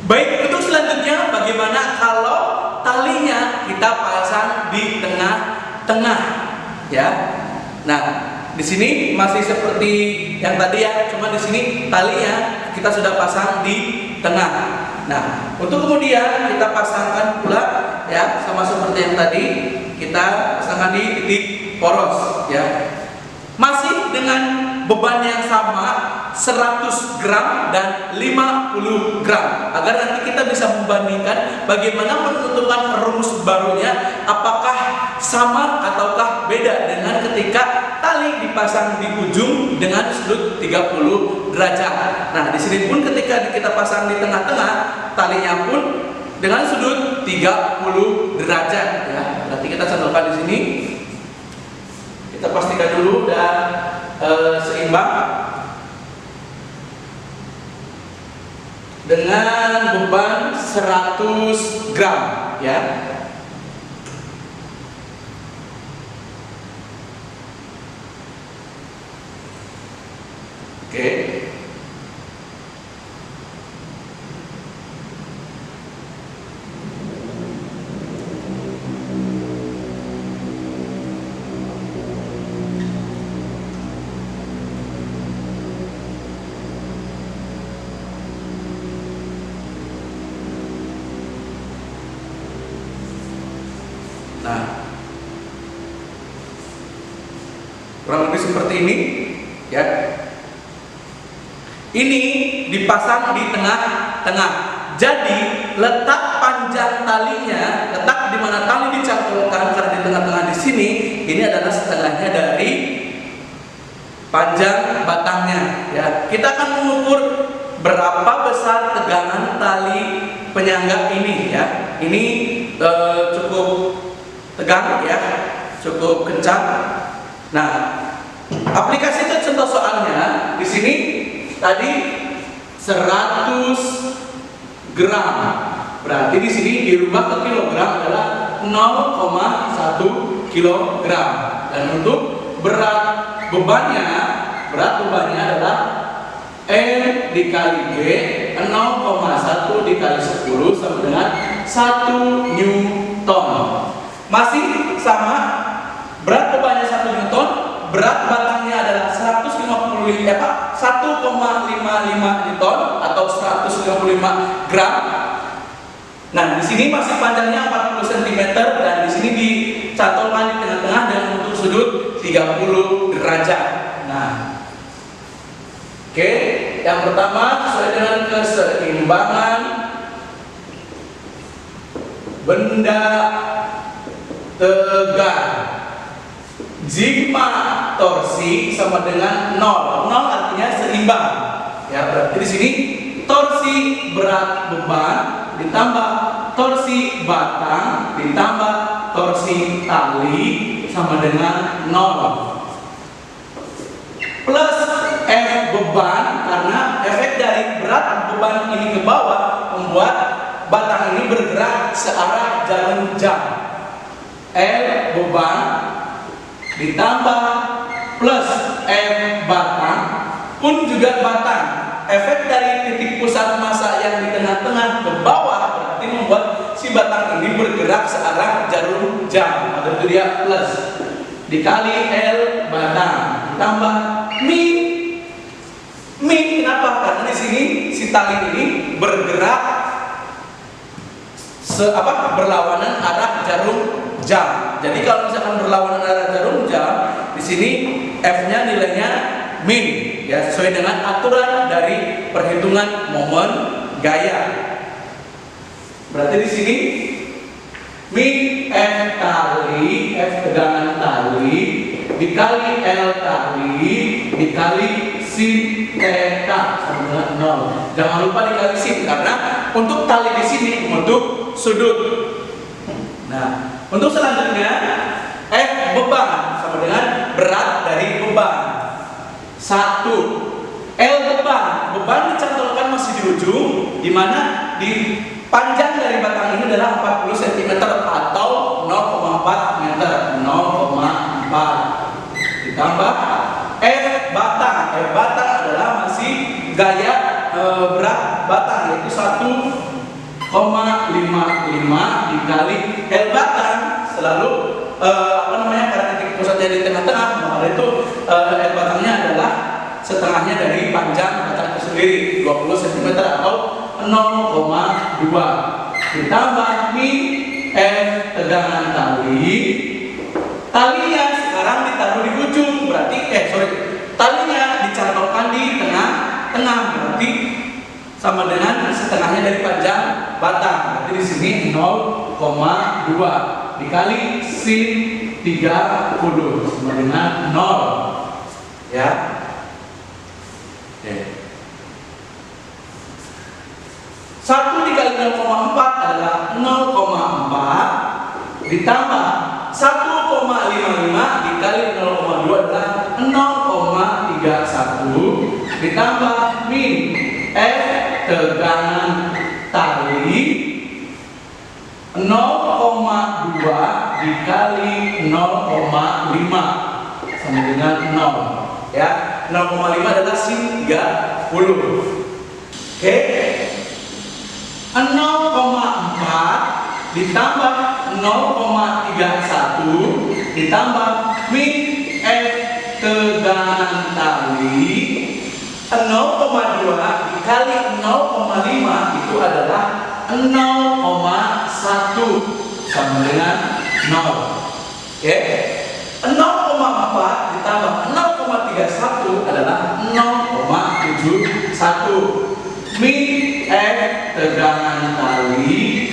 Baik, untuk selanjutnya bagaimana kalau talinya kita pasang di tengah-tengah, ya. Nah, di sini masih seperti yang tadi ya, cuma di sini talinya kita sudah pasang di tengah. Nah, untuk kemudian kita pasangkan pula ya, sama seperti yang tadi, kita pasangkan di titik poros ya. Masih dengan beban yang sama 100 gram dan 50 gram, agar nanti kita bisa membandingkan bagaimana menentukan rumus barunya, apakah sama ataukah beda dengan ketika tali dipasang di ujung dengan sudut 30 derajat. Nah, di sini pun ketika kita pasang di tengah-tengah, talinya pun dengan sudut 30 derajat ya. Nanti kita contohkan di sini. Kita pastikan dulu dan seimbang dengan beban 100 gram ya. Oke. Nah, kurang lebih seperti ini ya. Ini dipasang di tengah-tengah. Jadi letak panjang talinya, letak di mana tali dicantolkan karena di tengah-tengah di sini, ini adalah setengahnya dari panjang batangnya ya. Kita akan mengukur berapa besar tegangan tali penyangga ini ya. Ini cukup tegang ya, cukup kencang. Nah, aplikasi contoh soalnya di sini tadi 100 gram. Berarti di sini dirubah ke kilogram adalah 0,1 kilogram. Dan untuk berat bebannya adalah M dikali B 0,1 dikali 10 sama dengan 1 Newton. Masih sama, berat bebannya 1 Newton, berat batangnya adalah 1,55 Newton atau 155 gram. Nah, di sini masih panjangnya 40 cm dan di sini dicantolkan di tengah-tengah dengan untuk sudut 30 derajat. Nah, oke, yang pertama sesuai dengan keseimbangan benda tegar. Jika torsi sama dengan 0. 0 artinya seimbang. Ya, berarti di sini torsi berat beban ditambah torsi batang ditambah torsi tali sama dengan 0. Plus F beban, karena efek dari berat beban ini ke bawah membuat batang ini bergerak searah jarum jam. L beban ditambah plus F batang pun juga batang. Efek dari titik pusat massa yang di tengah-tengah ke bawah berarti membuat si batang ini bergerak searah jarum jam. Atau itu dia plus dikali L batang ditambah min. Min kenapa? Karena di sini si tali ini bergerak berlawanan arah jarum jam. Jadi kalau misalkan berlawanan arah jarum jam, di sini F-nya nilainya min ya, sesuai dengan aturan dari perhitungan momen gaya. Berarti di sini min F tali, F tegangan tali dikali L tali dikali sin theta sama dengan 0. Jangan lupa dikali sin karena untuk tali di sini membentuk sudut. Nah, untuk selanjutnya F beban sama dengan berat dari beban 1. L beban dicantolkan masih di ujung, di mana di panjang dari batang ini adalah 40 cm atau 0,4 meter. 0,4 ditambah F batang. F batang adalah masih gaya berat batang, yaitu 1 dikali L batang selalu karena titik pusatnya di tengah-tengah, maka itu L batangnya adalah setengahnya dari panjang batang itu sendiri, 20 cm atau 0,2 ditambah min F tegangan tali. Talinya sekarang ditaruh di ujung, berarti talinya dicantolkan di tengah-tengah, berarti sama dengan setengahnya dari panjang batang. Berarti di sini 0,2 dikali sin 30 sama dengan 0. Ya. Oke. 1 dikali 0,4 adalah 0,4 ditambah 1,55 dikali 0,2 adalah 0,31 ditambah min F tegangan tali 0,2 dikali 0,5 sama dengan 0. Ya, 0,5 adalah sin 30. Oke. 0,4 ditambah 0,31 ditambah min F tegangan tali 0,2 dikali 0,5 itu adalah 0,1 sama dengan 0. Oke. 0,4 ditambah 0,31 adalah 0,71. Min F tegangan tali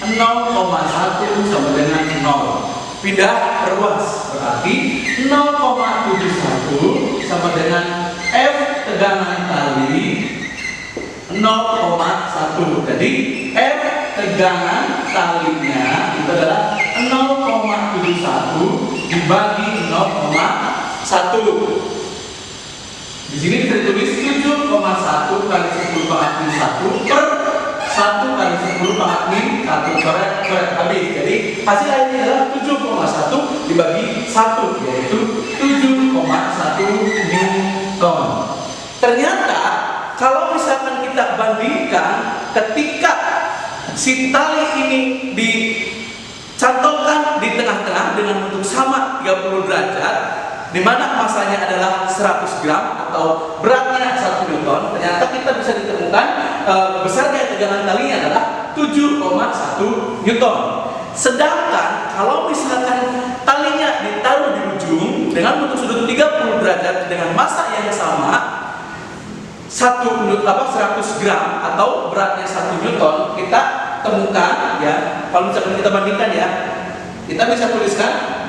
0,1 sama dengan 0. Pindah perluas, berarti 0,71 sama dengan F tegangan tali 0,1. Jadi F tegangan talinya itu adalah 0,71 dibagi 0,1. Di sini bisa ditulis 7,1 kali 10 pangkat min 1 per 1 kali 10 pangkat min 1 coret habis. Jadi hasil akhirnya adalah 7,1 dibagi 1, yaitu 7,1 Newton. Ternyata kalau misalkan kita bandingkan ketika si tali ini dicantolkan di tengah-tengah dengan bentuk sama 30 derajat, di mana masanya adalah 100 gram atau beratnya 1 Newton, ternyata kita bisa ditemukan besarnya tegangan talinya adalah 7,1 Newton. Sedangkan kalau misalkan talinya ditaruh di ujung dengan bentuk sudut 30 derajat dengan massa yang sama 100 gram atau beratnya 1 Newton, kita temukan ya, kalau misalkan kita bandingkan ya, kita bisa tuliskan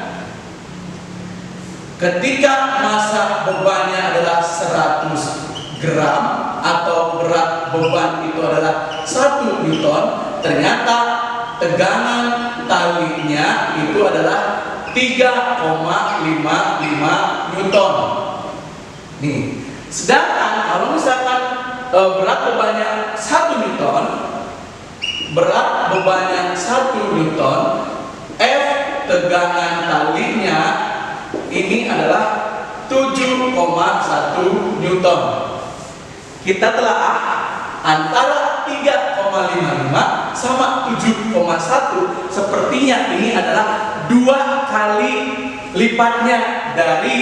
ketika massa bebannya adalah 100 gram atau berat beban itu adalah 1 Newton, ternyata tegangan talinya itu adalah 3,55 Newton. Nih, sedangkan kalau misalkan berat bebannya 1 Newton, F tegangan talinya ini adalah 7,1 Newton. Kita telaah antara 3,55 sama 7,1, sepertinya ini adalah 2 kali lipatnya dari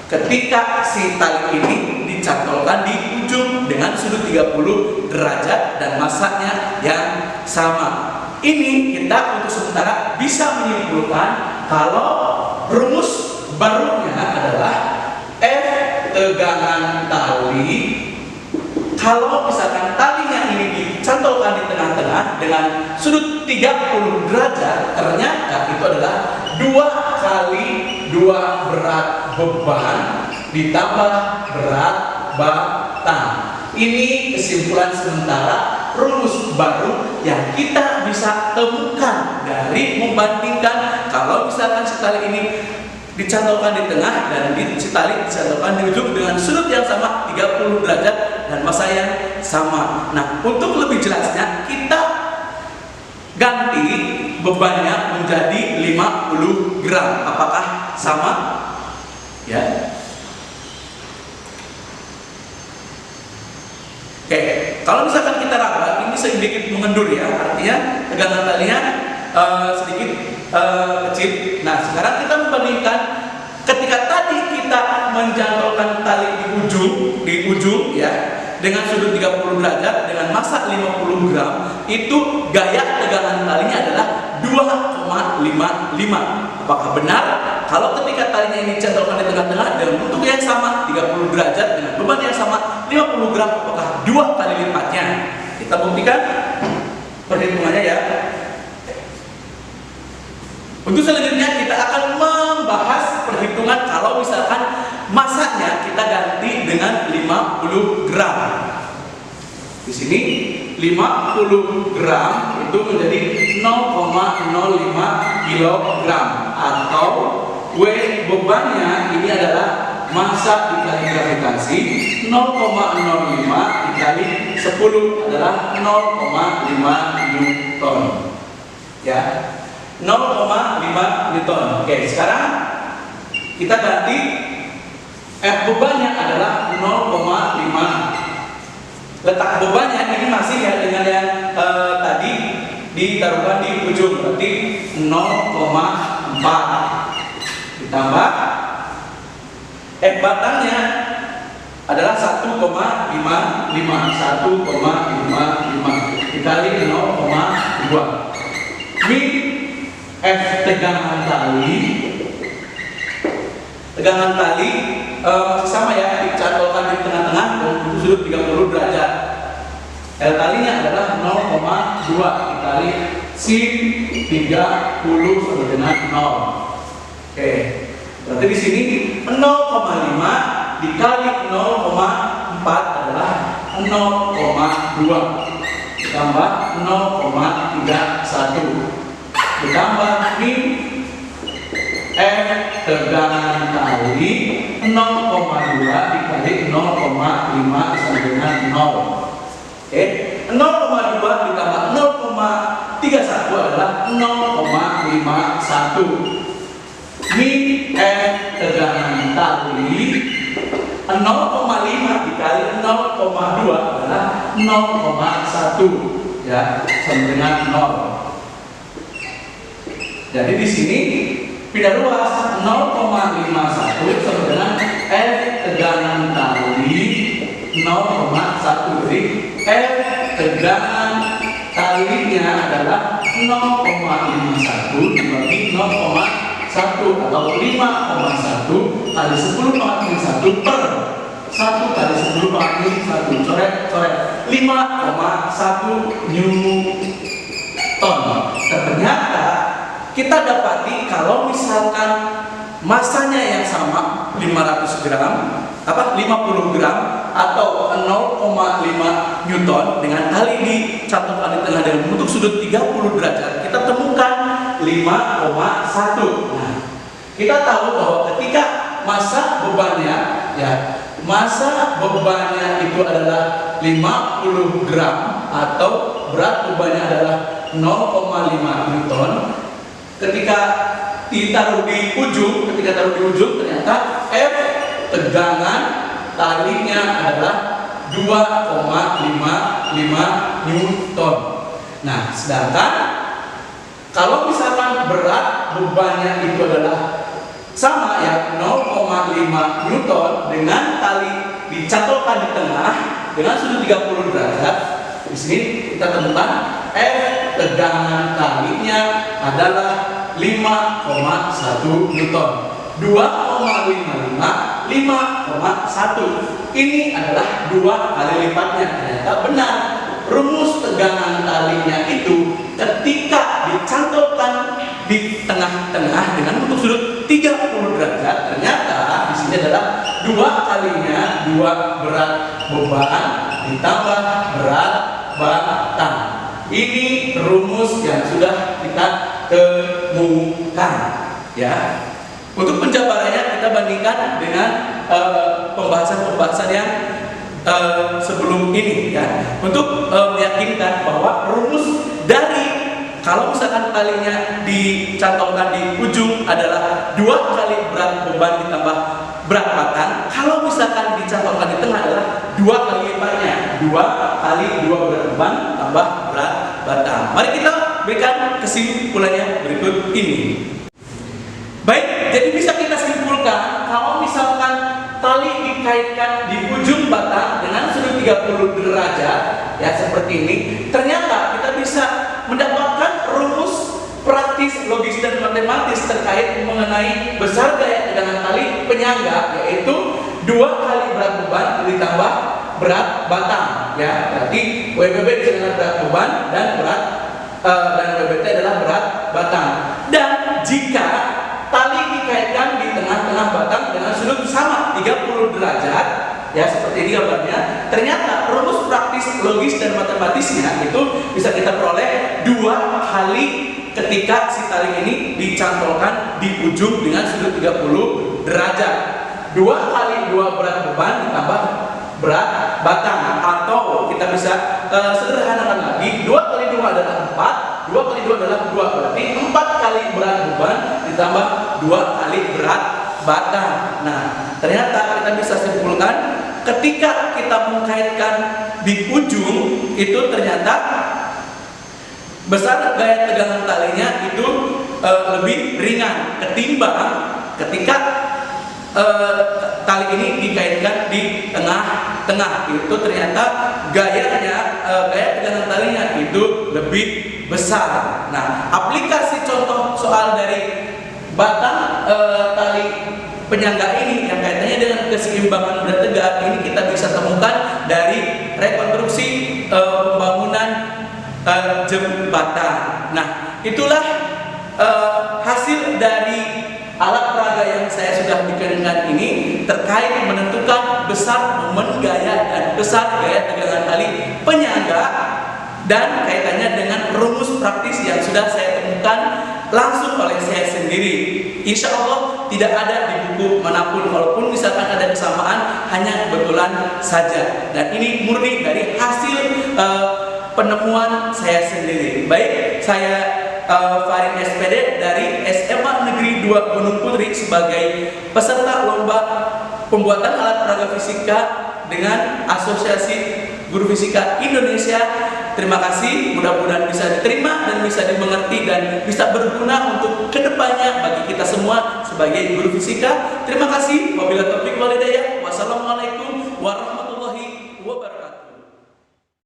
ketika si tali ini dicantolkan di ujung dengan sudut 30 derajat dan massanya yang sama. Ini kita untuk sementara bisa menyimpulkan kalau rumus barunya adalah F tegangan tali. Kalau misalkan talinya ini dicantolkan di tengah-tengah dengan sudut 30 derajat, ternyata itu adalah 2 kali 2 berat beban ditambah berat batang. Ini kesimpulan sementara rumus baru yang kita bisa temukan dari membandingkan kalau misalkan si tali ini dicantolkan di tengah dan si tali dicantolkan di ujung dengan sudut yang sama 30 derajat dan massa yang sama. Nah, untuk lebih jelasnya kita ganti bebannya menjadi 50 gram. Apakah sama? Ya. Oke, kalau misalkan kita raba, ini sedikit mengendur ya, artinya tegangan talinya sedikit kecil. Nah, sekarang kita membandingkan ketika tadi kita menjangkaukan tali di ujung ya, dengan sudut 30 derajat dengan massa 50 gram, itu gaya tegangan talinya adalah 2,55. Apakah benar kalau ketika talinya ini dicantolkan di tengah-tengah dengan bentuk yang sama 30 derajat dengan beban yang sama 50 gram, apakah 2 kali lipatnya? Kita buktikan perhitungannya ya. Untuk selanjutnya kita akan membahas perhitungan kalau misalkan massanya kita ganti dengan 50 gram. Di sini 50 gram itu menjadi 0,05 kilogram, atau weight bebannya ini adalah massa dikali gravitasi 0,05 dikali 10 adalah 0,5 Newton ya, 0,5 Newton. Oke, sekarang kita ganti F bebannya adalah 0,5. Letak bebannya ini masih ya dengan yang tadi ditaruhkan di ujung, berarti 0,4 ditambah F batangnya adalah 1,55 dikali 0,2 min F tegangan tali masih sama ya, dicantolkan di tengah-tengah dan sudut 30 derajat. L talinya adalah 0,2 dikali sin 30 sama dengan 0. Oke, berarti di sini 0,5 dikali 0,4 adalah 0,2 ditambah 0,31 ditambah min F tegangan tali 0,2 dikali 0,5 sama dengan 0. Oke, 0,2 ditambah 0,31 adalah 0,51. Min F tegangan tali 0,5 dikali 0,2 adalah 0,1 ya, sama dengan 0. Jadi di sini pindah luas 0,51 sama dengan F tegangan tali 0,1. Jadi F tegangan talinya adalah 0,51 dibagi 0,1 atau 5,1 kali 10 pangkat 1 per 1 kali 10 pangkat 1 coret 5,1 Newton. Ternyata kita dapati kalau misalkan massanya yang sama 500 gram 50 gram atau 0,5 Newton dengan tali dicantolkan di tengah dengan bentuk sudut 30 derajat, kita temukan 5,1. Nah, kita tahu bahwa ketika massa bebannya itu adalah 50 gram atau berat bebannya adalah 0,5 Newton. Ketika taruh di ujung ternyata F tegangan talinya adalah 2,55 Newton. Nah, sedangkan kalau misalkan berat bebannya itu adalah sama ya 0,5 Newton dengan tali dicantolkan di tengah dengan sudut 30 derajat, di sini kita temukan F tegangan talinya adalah 5,1 Newton. 2,55 5,1 ini adalah 2 kali lipatnya. Ternyata benar, rumus tegangan talinya itu ketika dicantolkan di tengah-tengah dengan bentuk sudut 30 derajat, ternyata di sini adalah 2 kalinya 2 berat beban ditambah berat batang. Ini rumus yang sudah kita temukan ya. Untuk penjabarannya kita bandingkan dengan pembahasan-pembahasan yang sebelum ini ya, untuk meyakinkan bahwa rumus dari kalau misalkan talinya dicantolkan di ujung adalah 2 kali berat beban ditambah berat batang, kalau misalkan dicantolkan di tengah adalah 2 kali lipatnya. 2 kali 2 berat beban tambah berat batang. Mari kita berikan kesimpulannya berikut ini. Baik, jadi bisa kita simpulkan kalau misalkan tali dikaitkan di ujung batang dengan sudut 30 derajat ya seperti ini, ternyata kita bisa mendapatkan rumus praktis, logis dan matematis terkait mengenai besar gaya tegangan tali penyangga, yaitu 2 kali berat beban ditambah berat batang ya. Berarti WBB disebut berat beban dan WBT adalah berat batang. Dan jika tali dikaitkan di tengah-tengah batang dengan sudut sama 30 derajat ya seperti ini gambarnya, ternyata rumus praktis, logis dan matematisnya itu bisa kita peroleh 2 kali ketika si tali ini dicantolkan di ujung dengan sudut 30 derajat. 2 kali 2 berat beban ditambah berat batang, atau kita bisa sederhanakan lagi, 2 kali 2 adalah 4, 2 kali 2 adalah 2, berarti 4 kali berat beban ditambah 2 kali berat batang. Nah, ternyata kita bisa simpulkan ketika kita mengkaitkan di ujung itu ternyata besar gaya tegangan talinya itu lebih ringan ketimbang ketika tali ini dikaitkan di tengah-tengah. Itu ternyata gaya tegangan talinya itu lebih besar. Nah, aplikasi contoh soal dari batang tali penyangga ini yang kaitannya dengan keseimbangan berat tegak ini kita bisa temukan dari rekonstruksi pembangunan jembatan. Nah, itulah hasil dari alat peraga yang saya sudah bikinkan ini terkait menentukan besar momen gaya dan besar gaya tegangan tali penyangga dan kaitannya dengan rumus praktis yang sudah saya temukan langsung oleh saya sendiri. Insya Allah tidak ada di buku manapun, walaupun misalkan ada kesamaan hanya kebetulan saja, dan ini murni dari hasil penemuan saya sendiri. Baik, saya Farid SPD dari SMA Negeri 2 Gunung Putri sebagai peserta lomba pembuatan alat peraga fisika dengan Asosiasi Guru Fisika Indonesia. Terima kasih, mudah-mudahan bisa diterima dan bisa dimengerti dan bisa berguna untuk kedepannya bagi kita semua sebagai guru fisika. Terima kasih. Wabillahi taufiq wal hidayah. Wassalamualaikum warahmatullahi wabarakatuh.